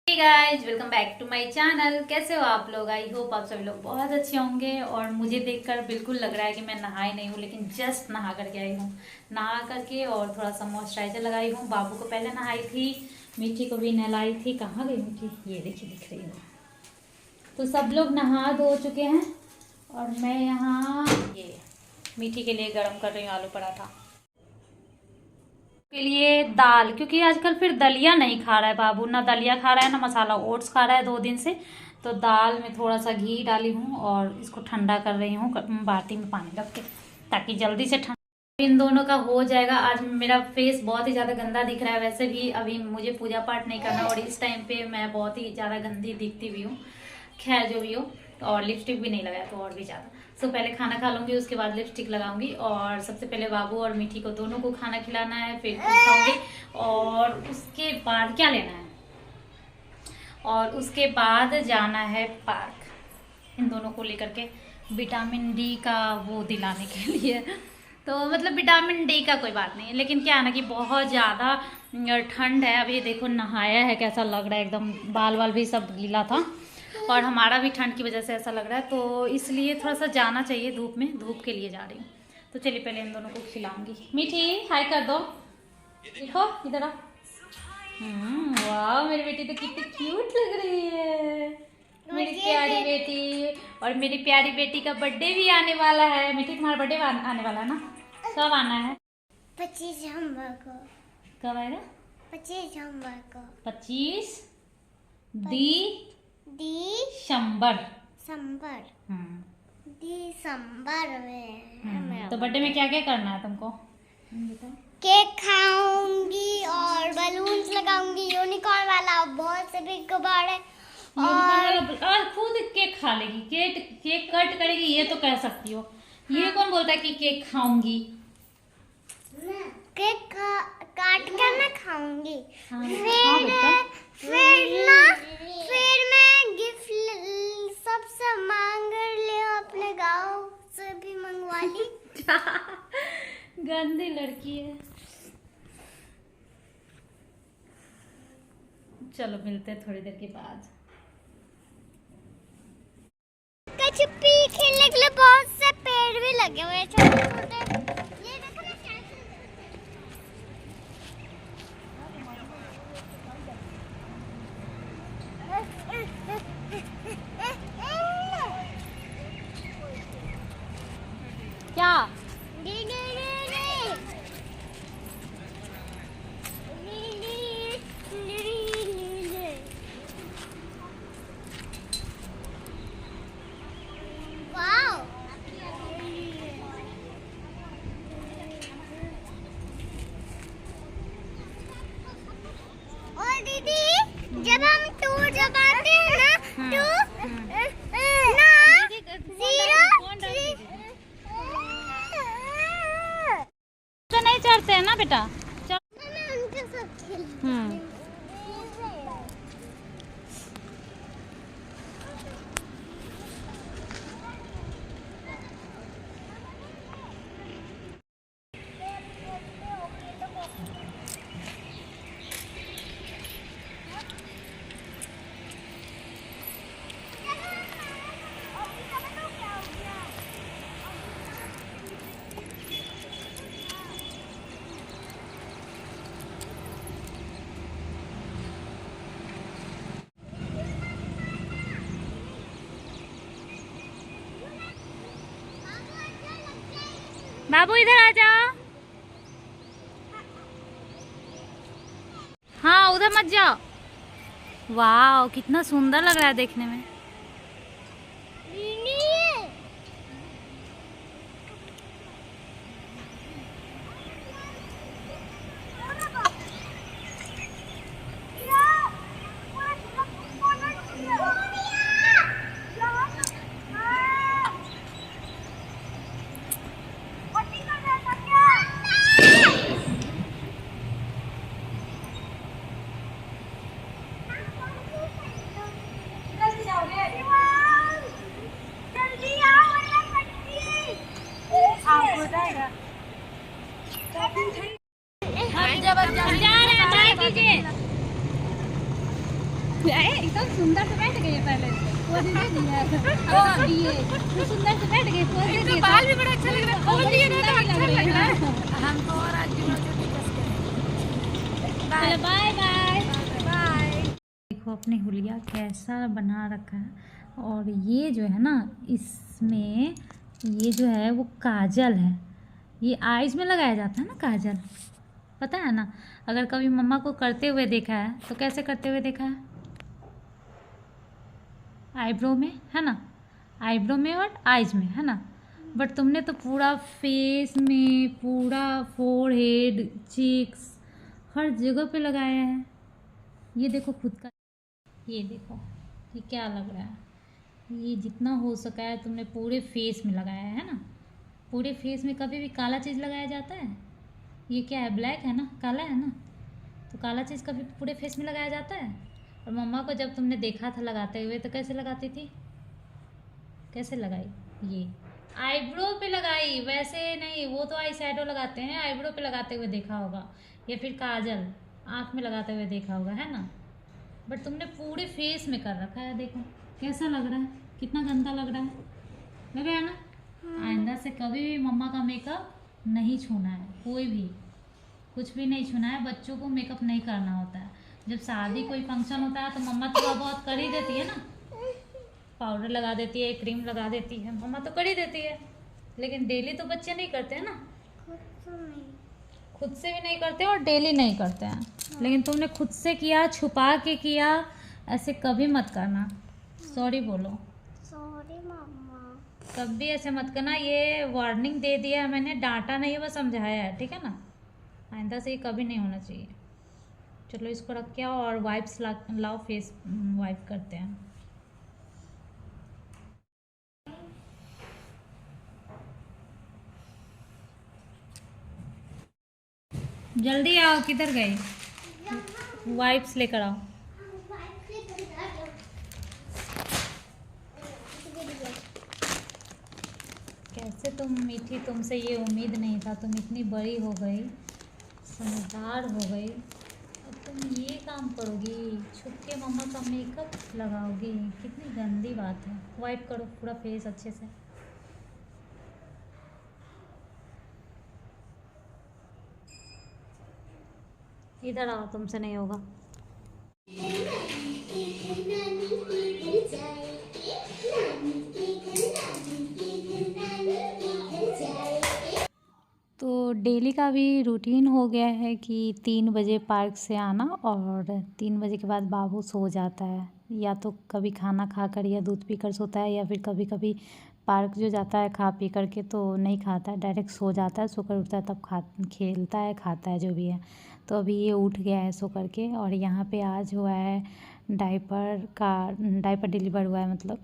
Hey guys, welcome back to my channel. कैसे हो आप लोग? आई होप आप सभी लोग बहुत अच्छे होंगे। और मुझे देखकर बिल्कुल लग रहा है कि मैं नहाई नहीं हूँ, लेकिन जस्ट नहा करके आई हूँ। नहा करके और थोड़ा सा मॉइस्चराइजर लगाई हूँ। बाबू को पहले नहाई थी, मीठी को भी नहलाई थी। कहाँ गई मीठी? ये देखिए, दिख रही हो। तो सब लोग नहा धो चुके हैं और मैं यहाँ ये मीठी के लिए गर्म कर रही हूँ आलू पराठा के लिए दाल, क्योंकि आजकल फिर दलिया नहीं खा रहा है बाबू। ना दलिया खा रहा है, ना मसाला ओट्स खा रहा है 2 दिन से। तो दाल में थोड़ा सा घी डाली हूँ और इसको ठंडा कर रही हूँ बाटी में पानी रख के, ताकि जल्दी से ठंडा इन दोनों का हो जाएगा। आज मेरा फेस बहुत ही ज़्यादा गंदा दिख रहा है। वैसे भी अभी मुझे पूजा पाठ नहीं करना और इस टाइम पे मैं बहुत ही ज़्यादा गंदी दिखती भी हूँ। खैर जो भी हो, और लिपस्टिक भी नहीं लगाया तो और भी ज़्यादा। सो पहले खाना खा लूँगी, उसके बाद लिपस्टिक लगाऊंगी। और सबसे पहले बाबू और मीठी को दोनों को खाना खिलाना है, फिर खुद खाऊंगी। और उसके बाद क्या लेना है, और उसके बाद जाना है पार्क इन दोनों को लेकर के, विटामिन डी का वो दिलाने के लिए। तो मतलब विटामिन डी का कोई बात नहीं है, लेकिन क्या है ना कि बहुत ज़्यादा ठंड है। अभी देखो नहाया है, कैसा लग रहा है, एकदम बाल वाल भी सब गीला था। और हमारा भी ठंड की वजह से ऐसा लग रहा है, तो इसलिए थोड़ा सा जाना चाहिए धूप में। धूप के लिए जा रही हूँ। तो चलिए पहले इन दोनों को खिलाऊंगी। मीठी हाय कर दो, देखो इधर आ। वाह, मेरी बेटी तो कितनी क्यूट लग रही है, मेरी प्यारी बेटी। और मेरी प्यारी बेटी का बर्थडे भी आने वाला है। मीठी, तुम्हारा बर्थडे आने वाला है ना? कब आना है? 25 दिसंबर को। कब आएगा? 25 दिसंबर को। 25 दिसंबर हम्म। दिसंबर में तो बर्थडे में क्या क्या करना है तुमको? केक खाऊंगी और बलून्स लगाऊंगी, यूनिकॉर्न वाला, बहुत से भी गुब्बारे। और खुद केक खा लेगी, केक कट करेगी, ये तो कह सकती हो। ये कौन बोलता है कि केक खाऊंगी? केक काट कर ना खाऊंगी। हाँ, फिर मैं गिफ्ट सबसे मांग ले, अपने गाँव से भी मंगवा ली। गंदी लड़की है। चलो मिलते हैं थोड़ी देर के बाद। कचुप्पी खेलने के लिए बहुत से पेड़ भी लगे हुए हैं, छोटे छोटे। ये देखो ना, क्या? और दीदी, जब हम टूर लगाते हैं ना, तो ना 0 तो नहीं चढ़ते हैं ना बेटा? उनके साथ खेलते हैं। बाबू इधर आ जाओ। हाँ, उधर मत जाओ। वाह, कितना सुंदर लग रहा है देखने में। एकदम सुंदर से बैठ गई पहले पोज दे दिया अब दिए सुंदर से बैठ गई पोज दे दिया बाल भी बड़ा अच्छा लग रहा है खोल दिए ना तो अच्छा लग रहा है हमको और आज चलो बाय बाय बाय। देखो अपनी हुलिया कैसा बना रखा है और ये जो है ना इसमें ये जो है वो काजल है, ये आईज में लगाया जाता है ना काजल, पता है ना। अगर कभी मम्मा को करते हुए देखा है तो कैसे करते हुए देखा है, आईब्रो में है ना, आईब्रो में और आईज में है ना। बट तुमने तो पूरा फेस में, पूरा फोरहेड, चीक्स, हर जगह पे लगाया है। ये देखो खुद का, ये देखो ये क्या लग रहा है, ये जितना हो सका है तुमने पूरे फेस में लगाया है ना। पूरे फेस में कभी भी काला चीज़ लगाया जाता है, ये क्या है ब्लैक है ना, काला है ना, तो काला चीज़ कभी पूरे फेस में लगाया जाता है। और मम्मा को जब तुमने देखा था लगाते हुए तो कैसे लगाती थी, कैसे लगाई, ये आईब्रो पे लगाई, वैसे नहीं। वो तो आई शैडो लगाते हैं, आईब्रो पे लगाते हुए देखा होगा, या फिर काजल आँख में लगाते हुए देखा होगा है ना। बट तुमने पूरे फेस में कर रखा है, देखो कैसा लग रहा है, कितना गंदा लग रहा है, लग रहा है ना। आइंदा से कभी भी मम्मा का मेकअप नहीं छूना है, कोई भी कुछ भी नहीं छूना है। बच्चों को मेकअप नहीं करना होता है। जब शादी कोई फंक्शन होता है तो मम्मा थोड़ा बहुत कर ही देती है ना, पाउडर लगा देती है, क्रीम लगा देती है, मम्मा तो कर ही देती है। लेकिन डेली तो बच्चे नहीं करते हैं ना, खुद से भी नहीं करते और डेली नहीं करते हैं। लेकिन तुमने खुद से किया, छुपा के किया, ऐसे कभी मत करना। सॉरी बोलो, सॉरी मम्मा। कभी ऐसे मत करना। ये वार्निंग दे दिया है मैंने, डांटा नहीं है, बस समझाया है, ठीक है ना। आइंदा से ये कभी नहीं होना चाहिए। चलो इसको रख के आओ और वाइप्स लाओ, फेस वाइप करते हैं। जल्दी आओ, किधर गए, वाइप्स लेकर आओ। कैसे तुम मीठी, तुमसे ये उम्मीद नहीं था, तुम इतनी बड़ी हो गई, समझदार हो गई, अब तुम ये काम करोगी, छुप के मम्मा का मेकअप लगाओगी, कितनी गंदी बात है। वाइप करो पूरा फेस अच्छे से। इधर आओ, तुमसे नहीं होगा। तो डेली का भी रूटीन हो गया है कि 3 बजे पार्क से आना और 3 बजे के बाद बाबू सो जाता है, या तो कभी खाना खाकर या दूध पीकर सोता है, या फिर कभी कभी पार्क जो जाता है खा पी करके तो नहीं खाता है, डायरेक्ट सो जाता है, सोकर उठता है तब खेलता है, खाता है जो भी है। तो अभी ये उठ गया है सो करके। और यहाँ पे आज हुआ है डायपर डिलीवर हुआ है, मतलब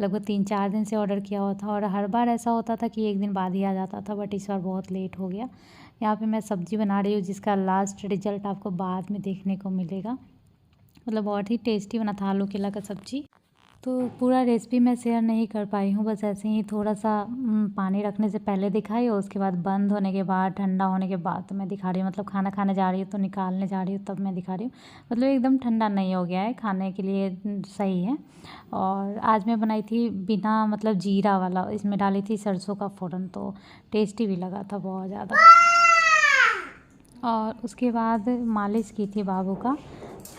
लगभग 3-4 दिन से ऑर्डर किया हुआ था। और हर बार ऐसा होता था कि 1 दिन बाद ही आ जाता था, बट इस बार बहुत लेट हो गया। यहाँ पे मैं सब्ज़ी बना रही हूँ जिसका लास्ट रिजल्ट आपको बाद में देखने को मिलेगा। मतलब बहुत ही टेस्टी बना था आलू केला का सब्ज़ी। तो पूरा रेसिपी मैं शेयर नहीं कर पाई हूँ, बस ऐसे ही थोड़ा सा पानी रखने से पहले दिखाई और उसके बाद बंद होने के बाद, ठंडा होने के बाद तो मैं दिखा रही हूँ। मतलब खाना खाने जा रही हूँ तो निकालने जा रही हूँ तब मैं दिखा रही हूँ। मतलब एकदम ठंडा नहीं हो गया है, खाने के लिए सही है। और आज मैं बनाई थी बिना मतलब जीरा वाला, इसमें डाली थी सरसों का फ़ोरन, तो टेस्टी भी लगा था बहुत ज़्यादा। और उसके बाद मालिश की थी बाबू का,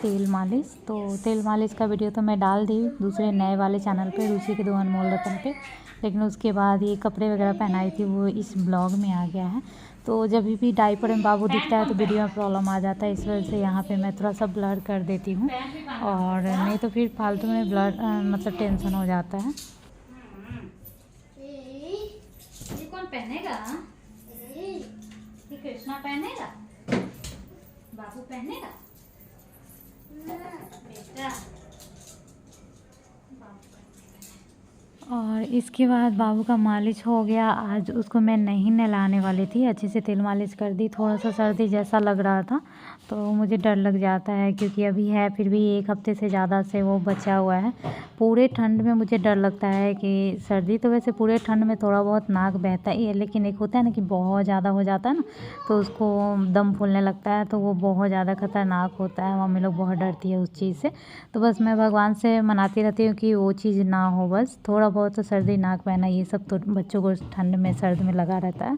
तेल मालिश। तो तेल मालिश का वीडियो तो मैं डाल दी दूसरे नए वाले चैनल पे, रुचि के 2 अनमोल रतन पे। लेकिन उसके बाद ये कपड़े वगैरह पहनाई थी वो इस ब्लॉग में आ गया है। तो जब भी डायपर में बाबू दिखता है तो वीडियो में प्रॉब्लम आ जाता है, इस वजह से यहाँ पे मैं थोड़ा सा ब्लर कर देती हूँ, और नहीं तो फिर फालतू में ब्लर मतलब टेंशन हो जाता है। ये कौन पहनेगा, कृष्णा पहनेगा, बाबू पहनेगा बेटा। और इसके बाद बाबू का मालिश हो गया। आज उसको मैं नहीं नहलाने वाली थी, अच्छे से तेल मालिश कर दी। थोड़ा सा सर्दी जैसा लग रहा था तो मुझे डर लग जाता है, क्योंकि अभी है फिर भी 1 हफ्ते से ज़्यादा से वो बचा हुआ है। पूरे ठंड में मुझे डर लगता है कि सर्दी तो वैसे पूरे ठंड में थोड़ा बहुत नाक बहता ही है, लेकिन एक होता है ना कि बहुत ज़्यादा हो जाता है ना, तो उसको दम फूलने लगता है, तो वो बहुत ज़्यादा खतरनाक होता है। मम्मी लोग बहुत डरती है उस चीज़ से। तो बस मैं भगवान से मनाती रहती हूँ कि वो चीज़ ना हो, बस थोड़ा बहुत तो सर्दी, नाक बहना ये सब तो बच्चों को ठंड में सर्द में लगा रहता है,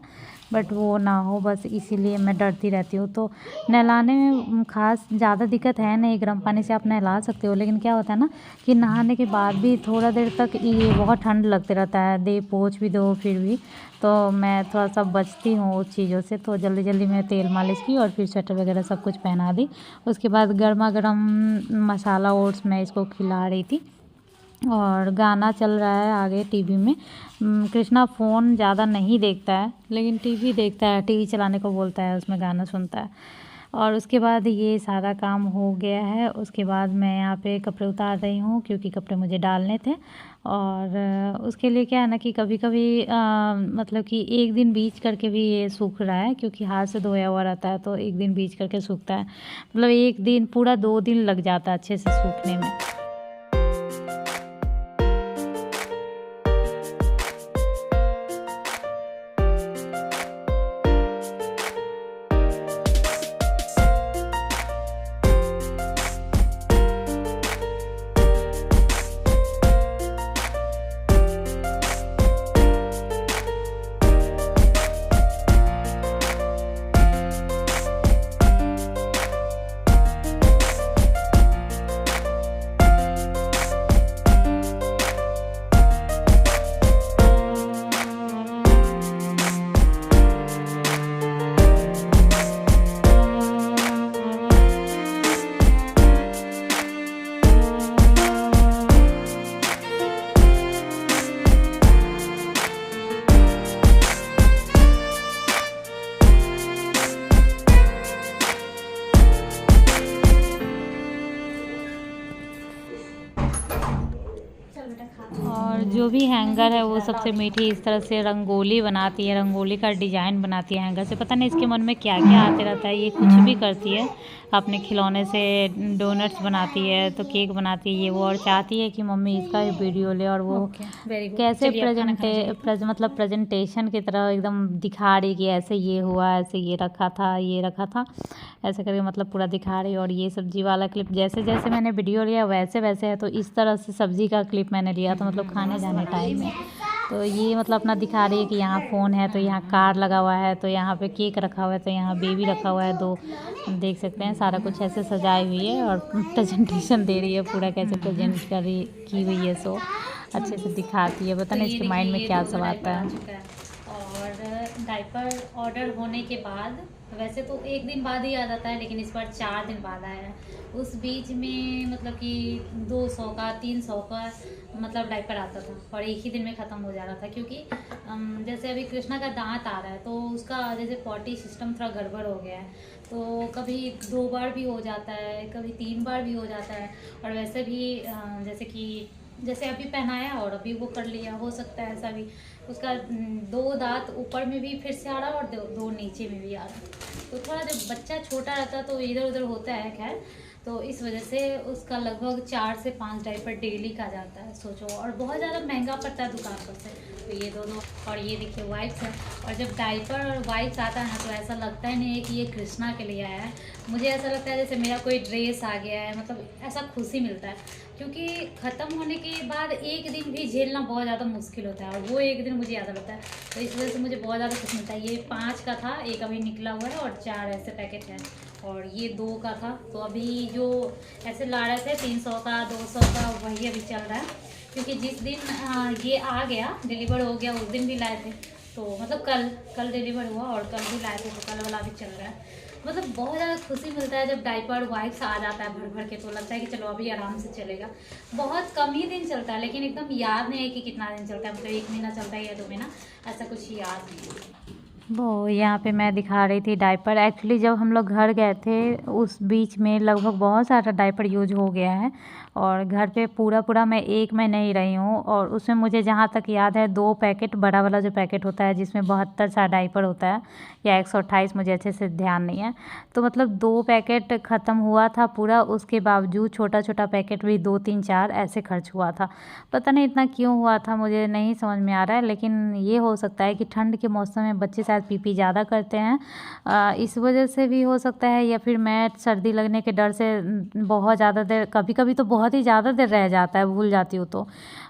बट वो ना हो, बस इसीलिए मैं डरती रहती हूँ। तो नहलाने में ख़ास ज़्यादा दिक्कत है नहीं, गर्म पानी से आप नहला सकते हो, लेकिन क्या होता है ना कि नहाने के बाद भी थोड़ा देर तक ये बहुत ठंड लगते रहता है, देह पोंछ भी दो फिर भी, तो मैं थोड़ा सा बचती हूँ उस चीज़ों से। तो जल्दी जल्दी मैं तेल मालिश की और फिर स्वेटर वगैरह सब कुछ पहना दी। उसके बाद गर्मा गर्म मसाला ओट्स मैं इसको खिला रही थी, और गाना चल रहा है आगे टीवी में। कृष्णा फ़ोन ज़्यादा नहीं देखता है, लेकिन टीवी देखता है, टीवी चलाने को बोलता है, उसमें गाना सुनता है। और उसके बाद ये सारा काम हो गया है। उसके बाद मैं यहाँ पे कपड़े उतार रही हूँ, क्योंकि कपड़े मुझे डालने थे। और उसके लिए क्या है ना कि कभी कभी मतलब कि एक दिन बीच करके भी ये सूख रहा है, क्योंकि हाथ से धोया हुआ रहता है, तो एक दिन बीच करके सूखता है। मतलब एक दिन पूरा 2 दिन लग जाता है अच्छे से सूखने में। और जो भी हैंगर है वो सबसे मीठी इस तरह से रंगोली बनाती है, रंगोली का डिज़ाइन बनाती है हैंगर से। पता नहीं इसके मन में क्या क्या आते रहता है, ये कुछ भी करती है। अपने खिलौने से डोनट्स बनाती है, तो केक बनाती है ये वो, और चाहती है कि मम्मी इसका भी वीडियो ले, और वो कैसे मतलब प्रेजेंटेशन की तरह एकदम दिखा रही कि ऐसे ये हुआ, ऐसे ये रखा था, ये रखा था, ऐसे करके मतलब पूरा दिखा रही। और ये सब्जी वाला क्लिप जैसे जैसे मैंने वीडियो लिया वैसे वैसे है, तो इस तरह से सब्जी का क्लिप मैंने लिया, तो मतलब खाने जाने टाइम में। तो ये मतलब अपना दिखा रही है कि यहाँ फ़ोन है, तो यहाँ कार लगा हुआ है, तो यहाँ पे केक रखा हुआ है, तो यहाँ बेबी रखा हुआ है, 2 देख सकते हैं। सारा कुछ ऐसे सजाई हुई है और प्रेजेंटेशन दे रही है पूरा, कैसे प्रेजेंट की हुई है, सो अच्छे से दिखाती है। पता नहीं इसके माइंड में क्या सब आता है। और डायपर ऑर्डर होने के बाद, वैसे तो 1 दिन बाद ही आ जाता है, लेकिन इस बार 4 दिन बाद आया है। उस बीच में मतलब कि 200 का 300 का मतलब डायपर आता था, और एक ही दिन में ख़त्म हो जा रहा था। क्योंकि जैसे अभी कृष्णा का दांत आ रहा है, तो उसका जैसे पॉटी सिस्टम थोड़ा गड़बड़ हो गया है, तो कभी 2 बार भी हो जाता है, कभी 3 बार भी हो जाता है। और वैसे भी जैसे अभी पहनाया और अभी वो कर लिया, हो सकता है ऐसा भी। उसका 2 दांत ऊपर में भी फिर से आ रहा और 2 नीचे में भी आ रहा। तो थोड़ा जब बच्चा छोटा रहता है तो इधर उधर होता है, खैर। तो इस वजह से उसका लगभग 4 से 5 डायपर डेली का जाता है, सोचो। और बहुत ज़्यादा महंगा पड़ता है दुकान पर से। तो ये दोनों, और ये देखिए वाइप्स है। और जब डायपर और वाइप्स आता है ना, तो ऐसा लगता ही नहीं है कि ये कृष्णा के लिए आया है। मुझे ऐसा लगता है जैसे मेरा कोई ड्रेस आ गया है, मतलब ऐसा खुशी मिलता है। क्योंकि ख़त्म होने के बाद 1 दिन भी झेलना बहुत ज़्यादा मुश्किल होता है, और वो 1 दिन मुझे याद रहता है। तो इस वजह से मुझे बहुत ज़्यादा खुश मिलता है। ये 5 का था, 1 अभी निकला हुआ है, और 4 ऐसे पैकेट है, और ये 2 का था। तो अभी जो ऐसे ला रहे थे 300 का 200 का, वही अभी चल रहा है। क्योंकि जिस दिन ये आ गया, डिलीवर हो गया, उस दिन भी लाए थे। तो मतलब कल डिलीवर हुआ और कल भी लाए थे, तो कल वाला भी चल रहा है। मतलब बहुत ज़्यादा खुशी मिलता है जब डायपर वाइप्स आ जाता है भर भर के, तो लगता है कि चलो अभी आराम से चलेगा। बहुत कम ही दिन चलता है, लेकिन एकदम याद नहीं है कि कितना दिन चलता है, मतलब 1 महीना चलता है या 2 महीना, ऐसा कुछ याद नहीं है। वो यहाँ पे मैं दिखा रही थी डायपर। एक्चुअली जब हम लोग घर गए थे उस बीच में लगभग बहुत सारा डायपर यूज हो गया है, और घर पे पूरा मैं एक में नहीं रही हूँ, और उसमें मुझे जहाँ तक याद है 2 पैकेट, बड़ा वाला जो पैकेट होता है जिसमें 72 सा डायपर होता है या 128, मुझे अच्छे से ध्यान नहीं है। तो मतलब 2 पैकेट ख़त्म हुआ था पूरा, उसके बावजूद छोटा पैकेट भी 2 3 4 ऐसे खर्च हुआ था। पता नहीं इतना क्यों हुआ था, मुझे नहीं समझ में आ रहा है, लेकिन ये हो सकता है कि ठंड के मौसम में बच्चे शायद पी ज़्यादा करते हैं, इस वजह से भी हो सकता है, या फिर मैं सर्दी लगने के डर से बहुत ज़्यादा देर, कभी तो बहुत ही ज़्यादा देर रह जाता है, भूल जाती हूँ तो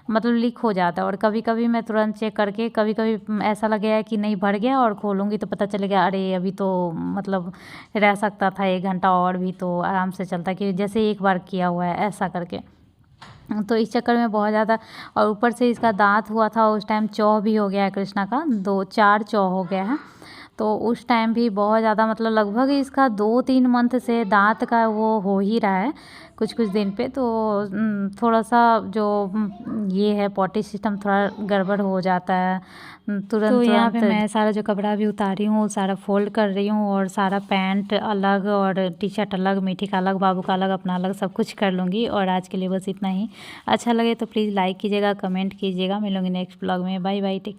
मतलब लीक हो जाता है, और कभी मैं तुरंत चेक करके, कभी ऐसा लगेगा कि नहीं भर गया और खोलूँगी तो पता चलेगा अरे अभी तो मतलब रह सकता था 1 घंटा और भी, तो आराम से चलता, कि जैसे एक बार किया हुआ है ऐसा करके। तो इस चक्कर में बहुत ज़्यादा, और ऊपर से इसका दांत हुआ था उस टाइम, चौह भी हो गया है कृष्णा का, 4 चौह हो गया है। तो उस टाइम भी बहुत ज़्यादा मतलब लगभग इसका 2-3 मंथ से दांत का वो हो ही रहा है कुछ दिन पे। तो थोड़ा सा जो ये है पॉटी सिस्टम थोड़ा गड़बड़ हो जाता है तुरंत। यहाँ पे मैं सारा जो कपड़ा भी उतारी हूँ सारा फोल्ड कर रही हूँ, और सारा पैंट अलग और टी शर्ट अलग, मीठी का अलग, बाबू का अलग, अपना अलग, सब कुछ कर लूँगी। और आज के लिए बस इतना ही। अच्छा लगे तो प्लीज़ लाइक कीजिएगा, कमेंट कीजिएगा। मिलूँगी नेक्स्ट ब्लॉग में। Bye bye, take.